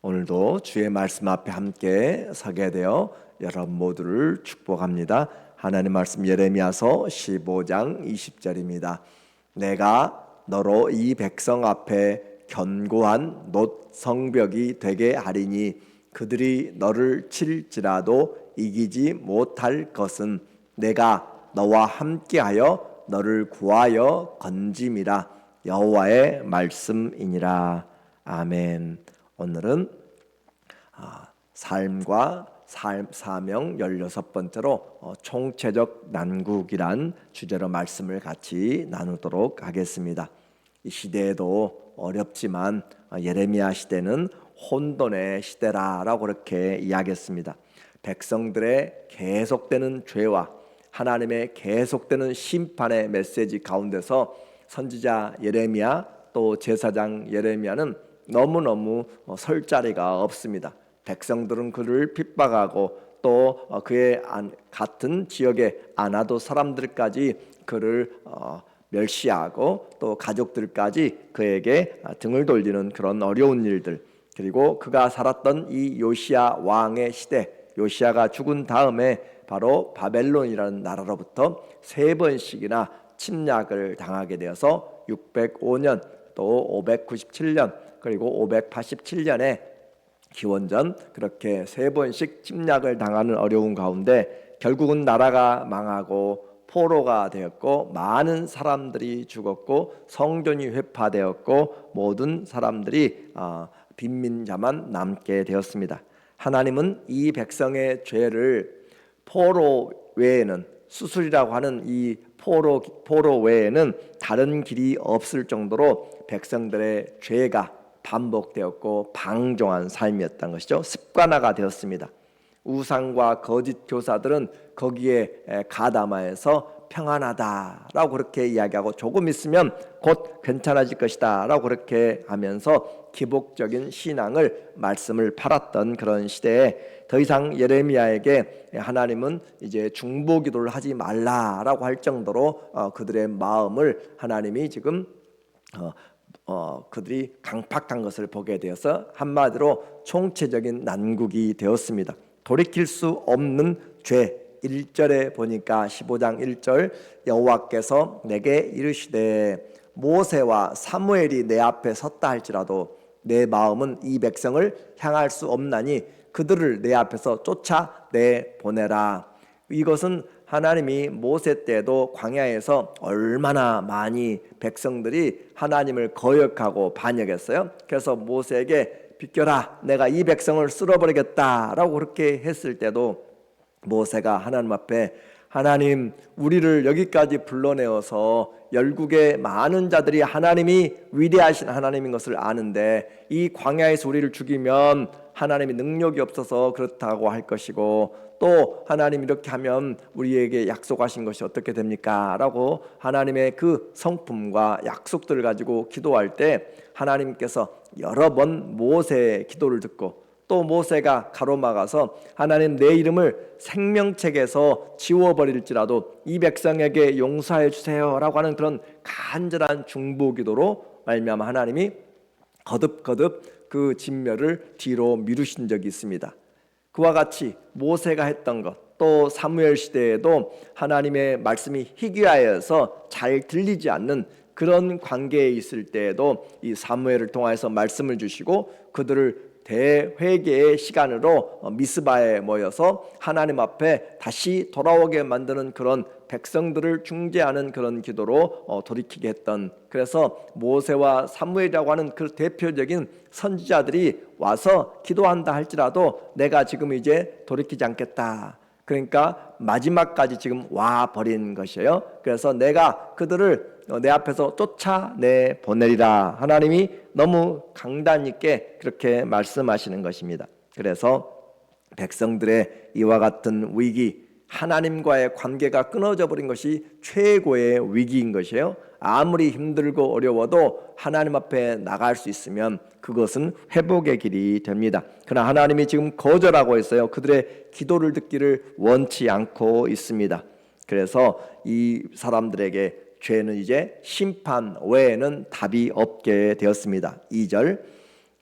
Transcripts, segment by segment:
오늘도 주의 말씀 앞에 함께 서게 되어 여러분 모두를 축복합니다. 하나님 말씀 예레미야서 15장 20절입니다. 내가 너로 이 백성 앞에 견고한 놋 성벽이 되게 하리니 그들이 너를 칠지라도 이기지 못할 것은 내가 너와 함께하여 너를 구하여 건짐이라. 여호와의 말씀이니라. 아멘. 오늘은 삶과 사명 16번째로 총체적 난국이란 주제로 말씀을 같이 나누도록 하겠습니다. 이 시대에도 어렵지만 예레미야 시대는 혼돈의 시대라고 그렇게 이야기했습니다. 백성들의 계속되는 죄와 하나님의 계속되는 심판의 메시지 가운데서 선지자 예레미야 또 제사장 예레미야는 너무너무 설 자리가 없습니다. 백성들은 그를 핍박하고 또 그의 같은 지역의 아나도 사람들까지 그를 멸시하고 또 가족들까지 그에게 등을 돌리는 그런 어려운 일들, 그리고 그가 살았던 이 요시야 왕의 시대, 요시야가 죽은 다음에 바로 바벨론이라는 나라로부터 3번씩이나 침략을 당하게 되어서 605년 또 597년 그리고 587년에 기원전 그렇게 3번씩 침략을 당하는 어려운 가운데 결국은 나라가 망하고 포로가 되었고 많은 사람들이 죽었고 성전이 회파되었고 모든 사람들이 빈민자만 남게 되었습니다. 하나님은 이 백성의 죄를 포로 외에는 수술이라고 하는 이 포로 외에는 다른 길이 없을 정도로 백성들의 죄가 반복되었고 방종한 삶이었던 것이죠. 습관화가 되었습니다. 우상과 거짓 교사들은 거기에 가담하여서 평안하다라고 그렇게 이야기하고 조금 있으면 곧 괜찮아질 것이다 라고 그렇게 하면서 기복적인 신앙을 말씀을 팔았던 그런 시대에 더 이상 예레미야에게 하나님은 이제 중보기도를 하지 말라라고 할 정도로 그들의 마음을 하나님이 지금 그들이 강팍한 것을 보게 되어서 한마디로 총체적인 난국이 되었습니다. 돌이킬 수 없는 죄. 1절에 보니까 15장 1절 여호와께서 내게 이르시되 모세와 사무엘이 내 앞에 섰다 할지라도 내 마음은 이 백성을 향할 수 없나니 그들을 내 앞에서 쫓아내보내라. 이것은 하나님이 모세 때도 광야에서 얼마나 많이 백성들이 하나님을 거역하고 반역했어요. 그래서 모세에게 비켜라, 내가 이 백성을 쓸어버리겠다라고 그렇게 했을 때도 모세가 하나님 앞에 하나님, 우리를 여기까지 불러내어서 열국의 많은 자들이 하나님이 위대하신 하나님인 것을 아는데 이 광야에서 우리를 죽이면 하나님이 능력이 없어서 그렇다고 할 것이고 또 하나님 이렇게 하면 우리에게 약속하신 것이 어떻게 됩니까? 라고 하나님의 그 성품과 약속들을 가지고 기도할 때 하나님께서 여러 번 모세의 기도를 듣고 또 모세가 가로막아서 하나님, 내 이름을 생명책에서 지워버릴지라도 이 백성에게 용서해 주세요 라고 하는 그런 간절한 중보기도로 말미암아 하나님이 거듭거듭 그 진멸을 뒤로 미루신 적이 있습니다. 그와 같이 모세가 했던 것, 또 사무엘 시대에도 하나님의 말씀이 희귀하여서 잘 들리지 않는 그런 관계에 있을 때에도 이 사무엘을 통해서 말씀을 주시고 그들을 대회개의 시간으로 미스바에 모여서 하나님 앞에 다시 돌아오게 만드는 그런 백성들을 중재하는 그런 기도로 돌이키게 했던, 그래서 모세와 사무엘이라고 하는 그 대표적인 선지자들이 와서 기도한다 할지라도 내가 지금 이제 돌이키지 않겠다, 그러니까 마지막까지 지금 와 버린 것이에요. 그래서 내가 그들을 내 앞에서 쫓아내 보내리라. 하나님이 너무 강단 있게 그렇게 말씀하시는 것입니다. 그래서 백성들의 이와 같은 위기, 하나님과의 관계가 끊어져 버린 것이 최고의 위기인 것이에요. 아무리 힘들고 어려워도 하나님 앞에 나갈 수 있으면 그것은 회복의 길이 됩니다. 그러나 하나님이 지금 거절하고 있어요. 그들의 기도를 듣기를 원치 않고 있습니다. 그래서 이 사람들에게 죄는 이제 심판 외에는 답이 없게 되었습니다. 2절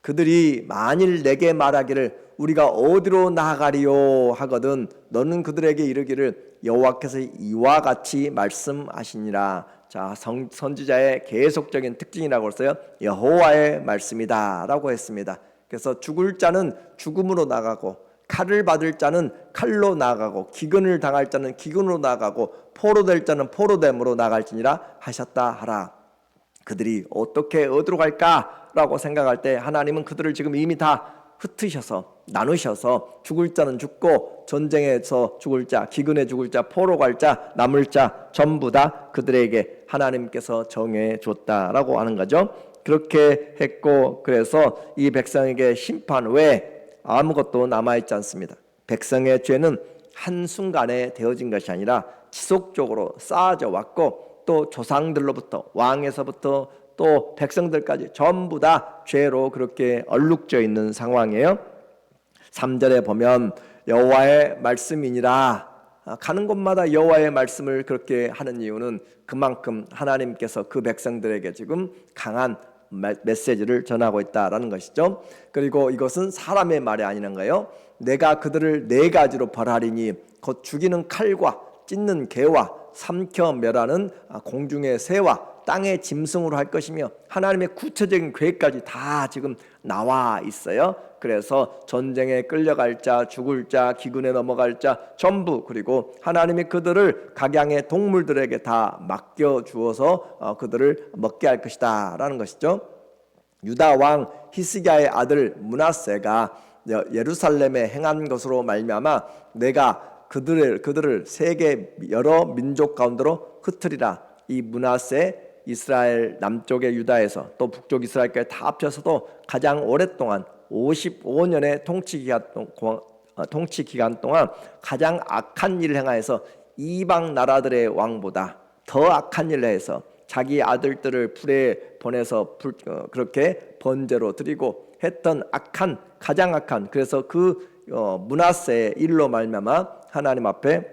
그들이 만일 내게 말하기를 우리가 어디로 나아가리요 하거든 너는 그들에게 이르기를 여호와께서 이와 같이 말씀하시니라. 자, 선지자의 계속적인 특징이라고 했어요. 여호와의 말씀이다 라고 했습니다. 그래서 죽을 자는 죽음으로 나가고 칼을 받을 자는 칼로 나가고 기근을 당할 자는 기근으로 나가고 포로될 자는 포로됨으로 나갈지니라 하셨다 하라. 그들이 어떻게 어디로 갈까라고 생각할 때 하나님은 그들을 지금 이미 다 흩으셔서 나누셔서 죽을 자는 죽고 전쟁에서 죽을 자, 기근에 죽을 자, 포로 갈 자, 남을 자 전부 다 그들에게 하나님께서 정해 줬다라고 하는 거죠. 그렇게 했고 그래서 이 백성에게 심판 외에 아무것도 남아있지 않습니다. 백성의 죄는 한순간에 되어진 것이 아니라 지속적으로 쌓아져 왔고 또 조상들로부터 왕에서부터 또 백성들까지 전부 다 죄로 그렇게 얼룩져 있는 상황이에요. 3절에 보면 여호와의 말씀이니라. 가는 곳마다 여호와의 말씀을 그렇게 하는 이유는 그만큼 하나님께서 그 백성들에게 지금 강한 메시지를 전하고 있다라는 것이죠. 그리고 이것은 사람의 말이 아니는 거예요. 내가 그들을 네 가지로 벌하리니 곧 죽이는 칼과 찢는 개와 삼켜 멸하는 공중의 새와 땅의 짐승으로 할 것이며 하나님의 구체적인 계획까지 다 지금 나와 있어요. 그래서 전쟁에 끌려갈 자, 죽을 자, 기근에 넘어갈 자 전부 그리고 하나님이 그들을 각양의 동물들에게 다 맡겨주어서 그들을 먹게 할 것이다 라는 것이죠. 유다 왕 히스기야의 아들 므낫세가 예루살렘에 행한 것으로 말미암아 내가 그들을 세계 여러 민족 가운데로 흩으리라. 이 므낫세 이스라엘 남쪽의 유다에서 또 북쪽 이스라엘까지 다 합쳐서도 가장 오랫동안 55년의 통치 기간 동안 가장 악한 일을 행하여서 이방 나라들의 왕보다 더 악한 일을 해서 자기 아들들을 불에 보내서 그렇게 번제로 드리고 했던 가장 악한 그래서 그 므낫세의 일로 말미암아 하나님 앞에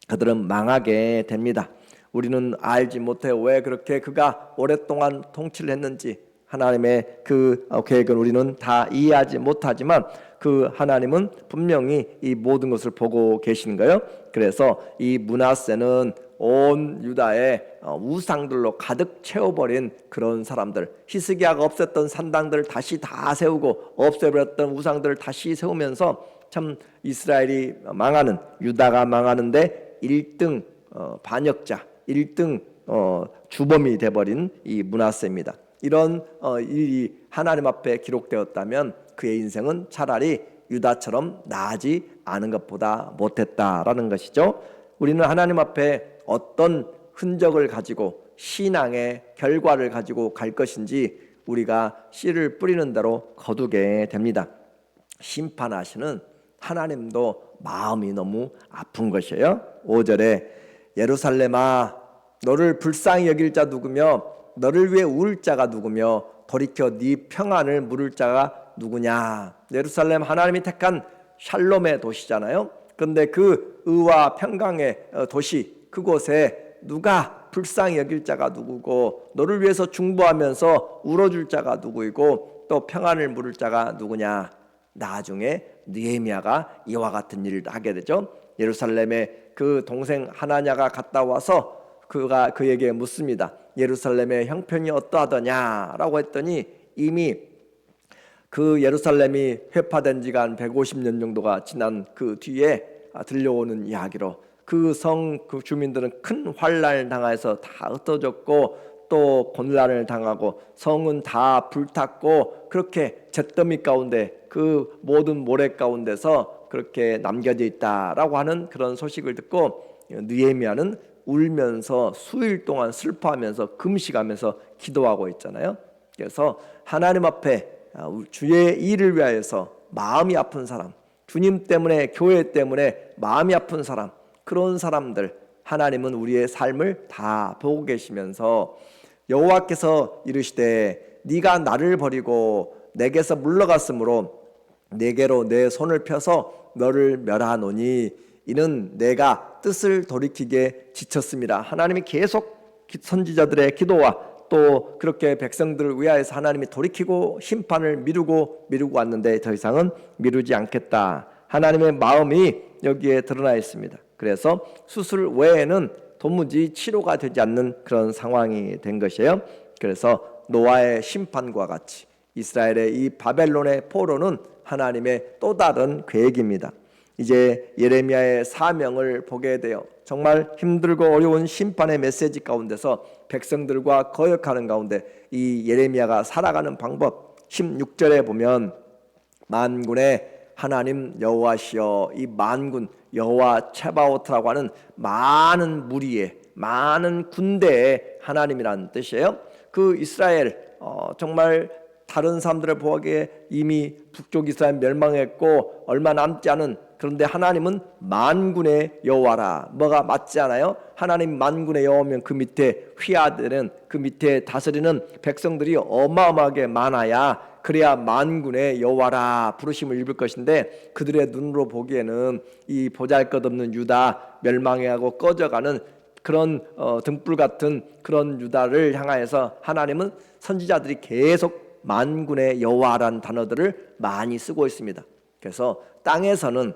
그들은 망하게 됩니다. 우리는 알지 못해요. 왜 그렇게 그가 오랫동안 통치를 했는지 하나님의 그 계획은 우리는 다 이해하지 못하지만 그 하나님은 분명히 이 모든 것을 보고 계시는 거예요. 그래서 이 므낫세는 온 유다의 우상들로 가득 채워버린 그런 사람들, 히스기야가 없앴던 산당들을 다시 다 세우고 없애버렸던 우상들을 다시 세우면서 참 이스라엘이 망하는, 유다가 망하는데 1등 반역자, 1등 주범이 돼버린 이 므낫세입니다. 이런 일이 하나님 앞에 기록되었다면 그의 인생은 차라리 유다처럼 나아지 않은 것보다 못했다라는 것이죠. 우리는 하나님 앞에 어떤 흔적을 가지고 신앙의 결과를 가지고 갈 것인지 우리가 씨를 뿌리는 대로 거두게 됩니다. 심판하시는 하나님도 마음이 너무 아픈 것이에요. 5절에 예루살렘아 너를 불쌍히 여길 자 누구며 너를 위해 울 자가 누구며 돌이켜 네 평안을 물을 자가 누구냐. 예루살렘 하나님이 택한 샬롬의 도시잖아요. 그런데 그 의와 평강의 도시 그곳에 누가 불쌍히 여길 자가 누구고 너를 위해서 중보하면서 울어줄 자가 누구이고 또 평안을 물을 자가 누구냐. 나중에 느헤미야가 이와 같은 일을 하게 되죠. 예루살렘에 그 동생 하나냐가 갔다 와서 그가 그에게 묻습니다. 예루살렘의 형편이 어떠하더냐라고 했더니 이미 그 예루살렘이 회파된 지가 한 150년 정도가 지난 그 뒤에 들려오는 이야기로 그 성 그 주민들은 큰 환난을 당해서 다 흩어졌고 또 곤란을 당하고 성은 다 불탔고 그렇게 잿더미 가운데 그 모든 모래 가운데서 그렇게 남겨져 있다라고 하는 그런 소식을 듣고 느헤미야는 울면서 수일 동안 슬퍼하면서 금식하면서 기도하고 있잖아요. 그래서 하나님 앞에 주의 일을 위하여서 마음이 아픈 사람, 주님 때문에 교회 때문에 마음이 아픈 사람, 그런 사람들 하나님은 우리의 삶을 다 보고 계시면서 여호와께서 이르시되 네가 나를 버리고 내게서 물러갔으므로 내게로 내 손을 펴서 너를 멸하노니 이는 내가 뜻을 돌이키게 지쳤습니다. 하나님이 계속 선지자들의 기도와 또 그렇게 백성들을 위하여서 하나님이 돌이키고 심판을 미루고 왔는데 더 이상은 미루지 않겠다. 하나님의 마음이 여기에 드러나 있습니다. 그래서 수술 외에는 도무지 치료가 되지 않는 그런 상황이 된 것이에요. 그래서 노아의 심판과 같이 이스라엘의 이 바벨론의 포로는 하나님의 또 다른 계획입니다. 이제 예레미야의 사명을 보게 되어 정말 힘들고 어려운 심판의 메시지 가운데서 백성들과 거역하는 가운데 이 예레미야가 살아가는 방법 16절에 보면 만군의 하나님 여호와시여, 이 만군 여호와 체바오트라고 하는 많은 무리의 많은 군대의 하나님이라는 뜻이에요. 그 이스라엘 정말 다른 사람들을 보기에 이미 북쪽 이스라엘 멸망했고 얼마 남지 않은, 그런데 하나님은 만군의 여호와라. 뭐가 맞지 않아요? 하나님 만군의 여호와면 그 밑에 휘하되는, 그 밑에 다스리는 백성들이 어마어마하게 많아야 그래야 만군의 여호와라 부르심을 입을 것인데, 그들의 눈으로 보기에는 이 보잘것없는 유다 멸망해하고 꺼져가는 그런 등불 같은 그런 유다를 향하여서 하나님은 선지자들이 계속 만군의 여호와라는 단어들을 많이 쓰고 있습니다. 그래서 땅에서는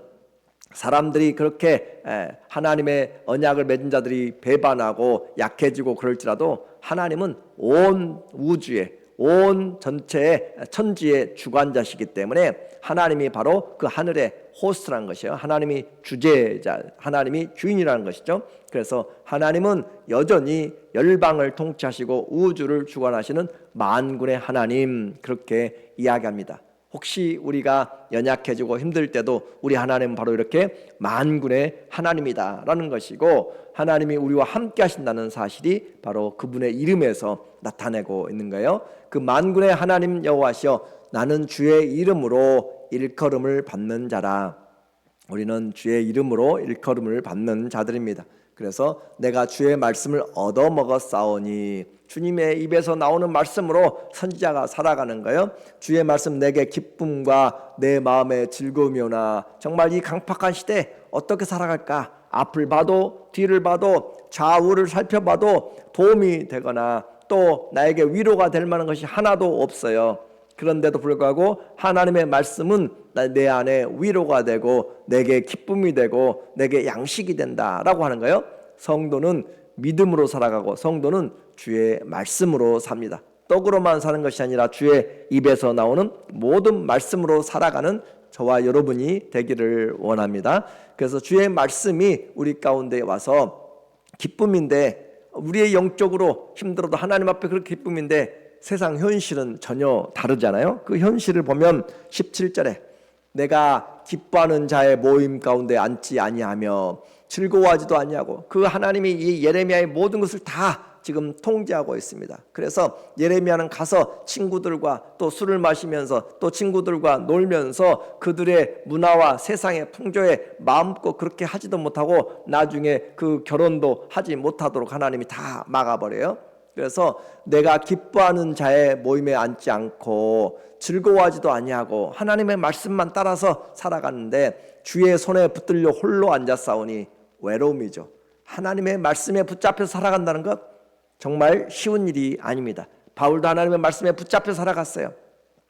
사람들이 그렇게 하나님의 언약을 맺은 자들이 배반하고 약해지고 그럴지라도 하나님은 온 우주에, 온 전체의 천지의 주관자시기 때문에 하나님이 바로 그 하늘의 호스트라는 것이에요. 하나님이 주재자, 하나님이 주인이라는 것이죠. 그래서 하나님은 여전히 열방을 통치하시고 우주를 주관하시는 만군의 하나님, 그렇게 이야기합니다. 혹시 우리가 연약해지고 힘들 때도 우리 하나님은 바로 이렇게 만군의 하나님이다 라는 것이고, 하나님이 우리와 함께 하신다는 사실이 바로 그분의 이름에서 나타내고 있는 거예요. 그 만군의 하나님 여호와시여, 나는 주의 이름으로 일컬음을 받는 자라. 우리는 주의 이름으로 일컬음을 받는 자들입니다. 그래서 내가 주의 말씀을 얻어먹었사오니, 주님의 입에서 나오는 말씀으로 선지자가 살아가는 거예요. 주의 말씀 내게 기쁨과 내 마음의 즐거움이오나. 정말 이 강팍한 시대에 어떻게 살아갈까? 앞을 봐도 뒤를 봐도 좌우를 살펴봐도 도움이 되거나 또 나에게 위로가 될 만한 것이 하나도 없어요. 그런데도 불구하고 하나님의 말씀은 내 안에 위로가 되고 내게 기쁨이 되고 내게 양식이 된다라고 하는 거예요. 성도는 믿음으로 살아가고 성도는 주의 말씀으로 삽니다. 떡으로만 사는 것이 아니라 주의 입에서 나오는 모든 말씀으로 살아가는 저와 여러분이 되기를 원합니다. 그래서 주의 말씀이 우리 가운데 와서 기쁨인데, 우리의 영적으로 힘들어도 하나님 앞에 그렇게 기쁨인데 세상 현실은 전혀 다르잖아요. 그 현실을 보면 17절에 내가 기뻐하는 자의 모임 가운데 앉지 아니하며 즐거워하지도 아니하고, 그 하나님이 이 예레미야의 모든 것을 다 지금 통제하고 있습니다. 그래서 예레미야는 가서 친구들과 또 술을 마시면서 또 친구들과 놀면서 그들의 문화와 세상의 풍조에 마음껏 그렇게 하지도 못하고 나중에 그 결혼도 하지 못하도록 하나님이 다 막아버려요. 그래서 내가 기뻐하는 자의 모임에 앉지 않고 즐거워하지도 아니하고 하나님의 말씀만 따라서 살아가는데 주의 손에 붙들려 홀로 앉았사오니, 외로움이죠. 하나님의 말씀에 붙잡혀 살아간다는 것 정말 쉬운 일이 아닙니다. 바울도 하나님의 말씀에 붙잡혀 살아갔어요.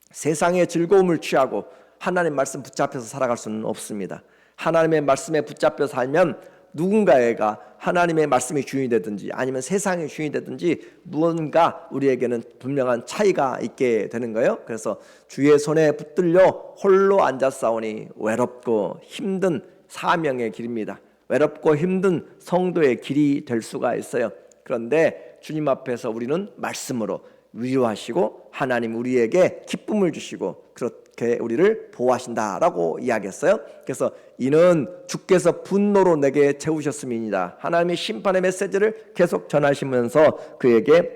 세상의 즐거움을 취하고 하나님의 말씀 붙잡혀서 살아갈 수는 없습니다. 하나님의 말씀에 붙잡혀 살면 누군가가 하나님의 말씀이 주인이 되든지 아니면 세상의 주인이 되든지 무언가 우리에게는 분명한 차이가 있게 되는 거예요. 그래서 주의 손에 붙들려 홀로 앉았사오니, 외롭고 힘든 사명의 길입니다. 외롭고 힘든 성도의 길이 될 수가 있어요. 그런데 주님 앞에서 우리는 말씀으로 위로하시고 하나님 우리에게 기쁨을 주시고 그렇게 우리를 보호하신다라고 이야기했어요. 그래서 이는 주께서 분노로 내게 채우셨음이니라. 하나님의 심판의 메시지를 계속 전하시면서 그에게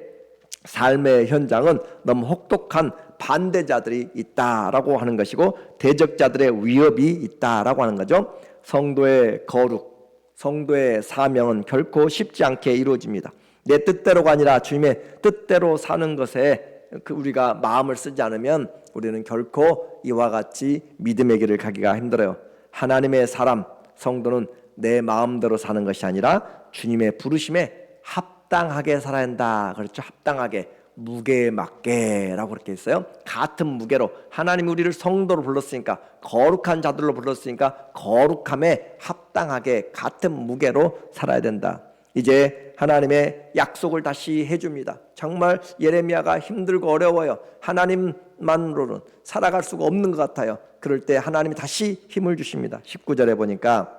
삶의 현장은 너무 혹독한 반대자들이 있다라고 하는 것이고 대적자들의 위협이 있다라고 하는 거죠. 성도의 거룩, 성도의 사명은 결코 쉽지 않게 이루어집니다. 내 뜻대로가 아니라 주님의 뜻대로 사는 것에 우리가 마음을 쓰지 않으면 우리는 결코 이와 같이 믿음의 길을 가기가 힘들어요. 하나님의 사람, 성도는 내 마음대로 사는 것이 아니라 주님의 부르심에 합당하게 살아야 한다. 그렇죠? 합당하게. 무게에 맞게라고 그렇게 했어요. 같은 무게로 하나님이 우리를 성도로 불렀으니까, 거룩한 자들로 불렀으니까 거룩함에 합당하게 같은 무게로 살아야 된다. 이제 하나님의 약속을 다시 해줍니다. 정말 예레미야가 힘들고 어려워요. 하나님만으로는 살아갈 수가 없는 것 같아요. 그럴 때 하나님이 다시 힘을 주십니다. 19절에 보니까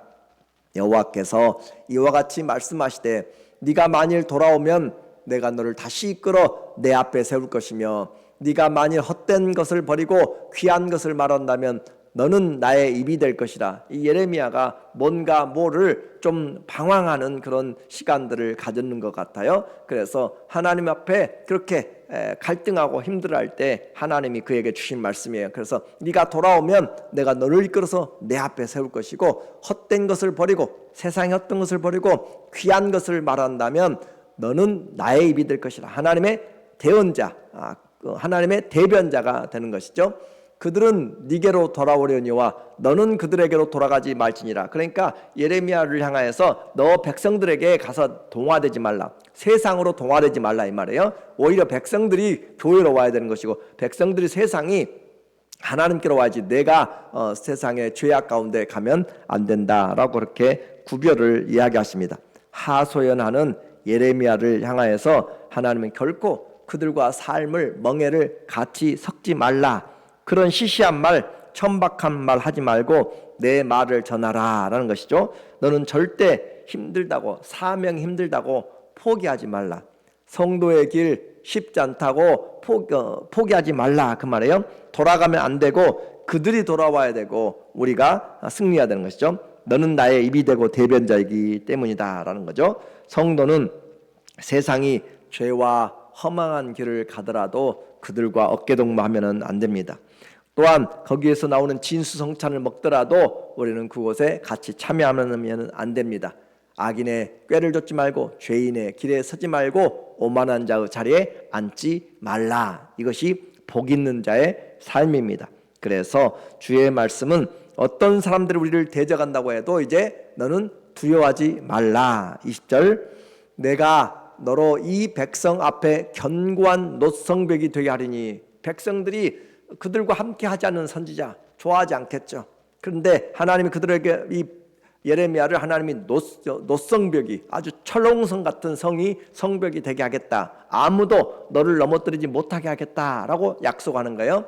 여호와께서 이와 같이 말씀하시되 네가 만일 돌아오면 내가 너를 다시 이끌어 내 앞에 세울 것이며 네가 만일 헛된 것을 버리고 귀한 것을 말한다면 너는 나의 입이 될 것이라. 이 예레미야가 뭔가 뭐를 좀 방황하는 그런 시간들을 가졌는 것 같아요. 그래서 하나님 앞에 그렇게 갈등하고 힘들어할 때 하나님이 그에게 주신 말씀이에요. 그래서 네가 돌아오면 내가 너를 이끌어서 내 앞에 세울 것이고 헛된 것을 버리고 세상의 헛된 것을 버리고 귀한 것을 말한다면 너는 나의 입이 될 것이라. 하나님의 대언자, 하나님의 대변자가 되는 것이죠. 그들은 네게로 돌아오려니와 너는 그들에게로 돌아가지 말지니라. 그러니까 예레미야를 향하여서 너 백성들에게 가서 동화되지 말라, 세상으로 동화되지 말라 이 말이에요. 오히려 백성들이 교회로 와야 되는 것이고 백성들이 세상이 하나님께로 와야지 내가 세상의 죄악 가운데 가면 안 된다라고 그렇게 구별을 이야기하십니다. 하소연하는 예레미야를 향하여서 하나님은 결코 그들과 삶을 멍에를 같이 섞지 말라, 그런 시시한 말, 천박한 말 하지 말고 내 말을 전하라 라는 것이죠. 너는 절대 힘들다고, 사명이 힘들다고 포기하지 말라. 성도의 길 쉽지 않다고 포기하지 말라 그 말이에요. 돌아가면 안 되고 그들이 돌아와야 되고 우리가 승리해야 되는 것이죠. 너는 나의 입이 되고 대변자이기 때문이다 라는 거죠. 성도는 세상이 죄와 허망한 길을 가더라도 그들과 어깨동무하면 안 됩니다. 또한 거기에서 나오는 진수성찬을 먹더라도 우리는 그곳에 같이 참여하면 안 됩니다. 악인의 꾀를 좇지 말고 죄인의 길에 서지 말고 오만한 자의 자리에 앉지 말라. 이것이 복 있는 자의 삶입니다. 그래서 주의 말씀은 어떤 사람들이 우리를 대적한다고 해도 이제 너는 두려워하지 말라. 20절 내가 너로 이 백성 앞에 견고한 노성벽이 되게 하리니. 백성들이 그들과 함께 하지 않는 선지자 좋아하지 않겠죠. 그런데 하나님이 그들에게 이 예레미야를 하나님이 노성벽이, 아주 철옹성 같은 성벽이 되게 하겠다, 아무도 너를 넘어뜨리지 못하게 하겠다라고 약속하는 거예요.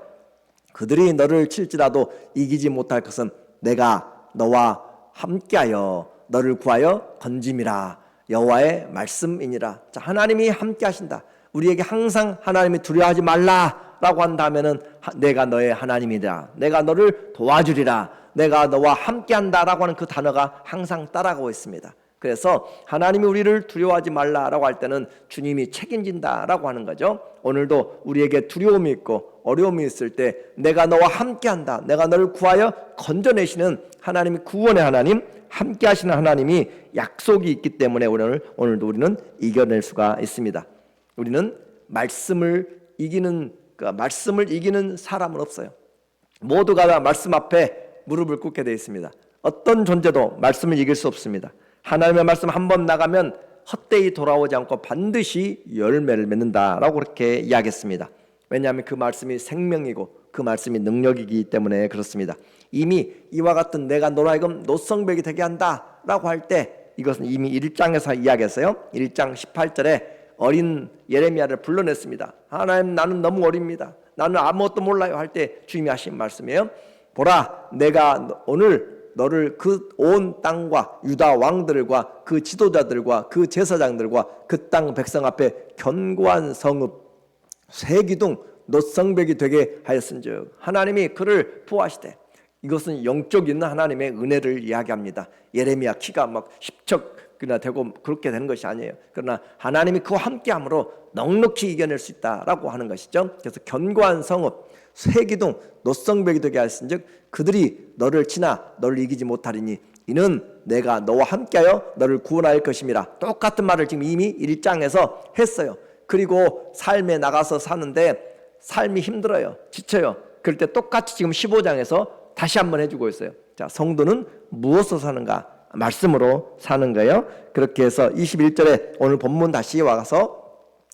그들이 너를 칠지라도 이기지 못할 것은 내가 너와 함께하여 너를 구하여 건짐이라. 여호와의 말씀이니라. 자, 하나님이 함께 하신다. 우리에게 항상 하나님이 두려워하지 말라라고 한다면은 내가 너의 하나님이다, 내가 너를 도와주리라, 내가 너와 함께한다라고 하는 그 단어가 항상 따라가고 있습니다. 그래서 하나님이 우리를 두려워하지 말라라고 할 때는 주님이 책임진다라고 하는 거죠. 오늘도 우리에게 두려움이 있고 어려움이 있을 때 내가 너와 함께한다, 내가 너를 구하여 건져내시는 하나님이, 구원의 하나님, 함께 하시는 하나님이 약속이 있기 때문에 오늘도 우리는 이겨낼 수가 있습니다. 우리는 말씀을 이기는 사람은 없어요. 모두가 다 말씀 앞에 무릎을 꿇게 되어 있습니다. 어떤 존재도 말씀을 이길 수 없습니다. 하나님의 말씀 한 번 나가면 헛되이 돌아오지 않고 반드시 열매를 맺는다라고 그렇게 이야기했습니다. 왜냐하면 그 말씀이 생명이고 그 말씀이 능력이기 때문에 그렇습니다. 이미 이와 같은 내가 너로 하여금 노성벽이 되게 한다라고 할 때 이것은 이미 1장에서 이야기했어요. 1장 18절에 어린 예레미야를 불러냈습니다. 하나님, 나는 너무 어립니다. 나는 아무것도 몰라요 할 때 주님이 하신 말씀이에요. 보라, 내가 오늘 너를 그 온 땅과 유다 왕들과 그 지도자들과 그 제사장들과 그 땅 백성 앞에 견고한 성읍 쇠기둥 노성벽이 되게 하였은즉. 하나님이 그를 부하시되, 이것은 영적 있는 하나님의 은혜를 이야기합니다. 예레미야 키가 막 10척이나 되고 그렇게 되는 것이 아니에요. 그러나 하나님이 그와 함께함으로 넉넉히 이겨낼 수 있다라고 하는 것이죠. 그래서 견고한 성읍 쇠기둥 노성벽이 되게 하였은즉 그들이 너를 치나 너를 이기지 못하리니 이는 내가 너와 함께하여 너를 구원할 것임이라. 똑같은 말을 지금 이미 1장에서 했어요. 그리고 삶에 나가서 사는데 삶이 힘들어요, 지쳐요. 그럴 때 똑같이 지금 15장에서 다시 한번 해주고 있어요. 자, 성도는 무엇으로 사는가? 말씀으로 사는 거예요. 그렇게 해서 21절에 오늘 본문 다시 와서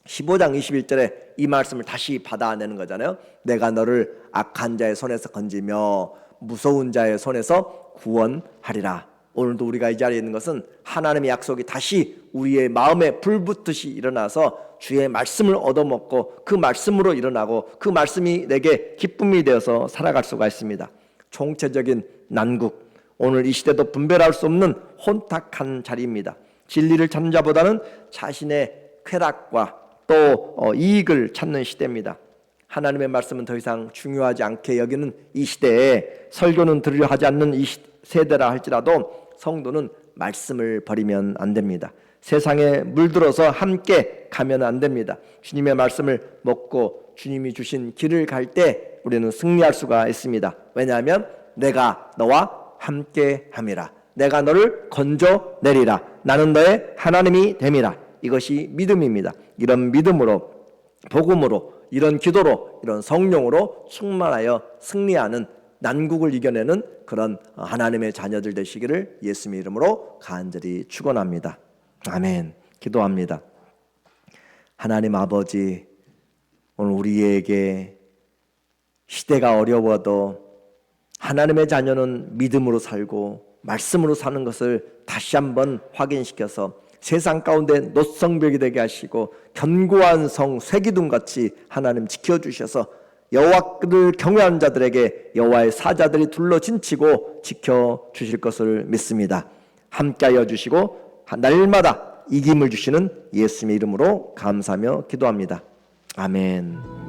15장 21절에 이 말씀을 다시 받아내는 거잖아요. 내가 너를 악한 자의 손에서 건지며 무서운 자의 손에서 구원하리라. 오늘도 우리가 이 자리에 있는 것은 하나님의 약속이 다시 우리의 마음에 불붙듯이 일어나서 주의 말씀을 얻어먹고 그 말씀으로 일어나고 그 말씀이 내게 기쁨이 되어서 살아갈 수가 있습니다. 총체적인 난국, 오늘 이 시대도 분별할 수 없는 혼탁한 자리입니다. 진리를 찾는 자보다는 자신의 쾌락과 또 이익을 찾는 시대입니다. 하나님의 말씀은 더 이상 중요하지 않게 여기는 이 시대에 설교는 들으려 하지 않는 이 세대라 할지라도 성도는 말씀을 버리면 안 됩니다. 세상에 물들어서 함께 가면 안 됩니다. 주님의 말씀을 먹고 주님이 주신 길을 갈 때 우리는 승리할 수가 있습니다. 왜냐하면 내가 너와 함께 함이라. 내가 너를 건져내리라. 나는 너의 하나님이 됨이라. 이것이 믿음입니다. 이런 믿음으로, 복음으로, 이런 기도로, 이런 성령으로 충만하여 승리하는, 난국을 이겨내는 그런 하나님의 자녀들 되시기를 예수님의 이름으로 간절히 축원합니다. 아멘. 기도합니다. 하나님 아버지, 오늘 우리에게 시대가 어려워도 하나님의 자녀는 믿음으로 살고 말씀으로 사는 것을 다시 한번 확인시켜서 세상 가운데 노성벽이 되게 하시고 견고한 성 쇠기둥같이 하나님 지켜주셔서 여호와를 경외하는 자들에게 여호와의 사자들이 둘러진치고 지켜주실 것을 믿습니다. 함께하여 주시고 날마다 이김을 주시는 예수님의 이름으로 감사하며 기도합니다. 아멘.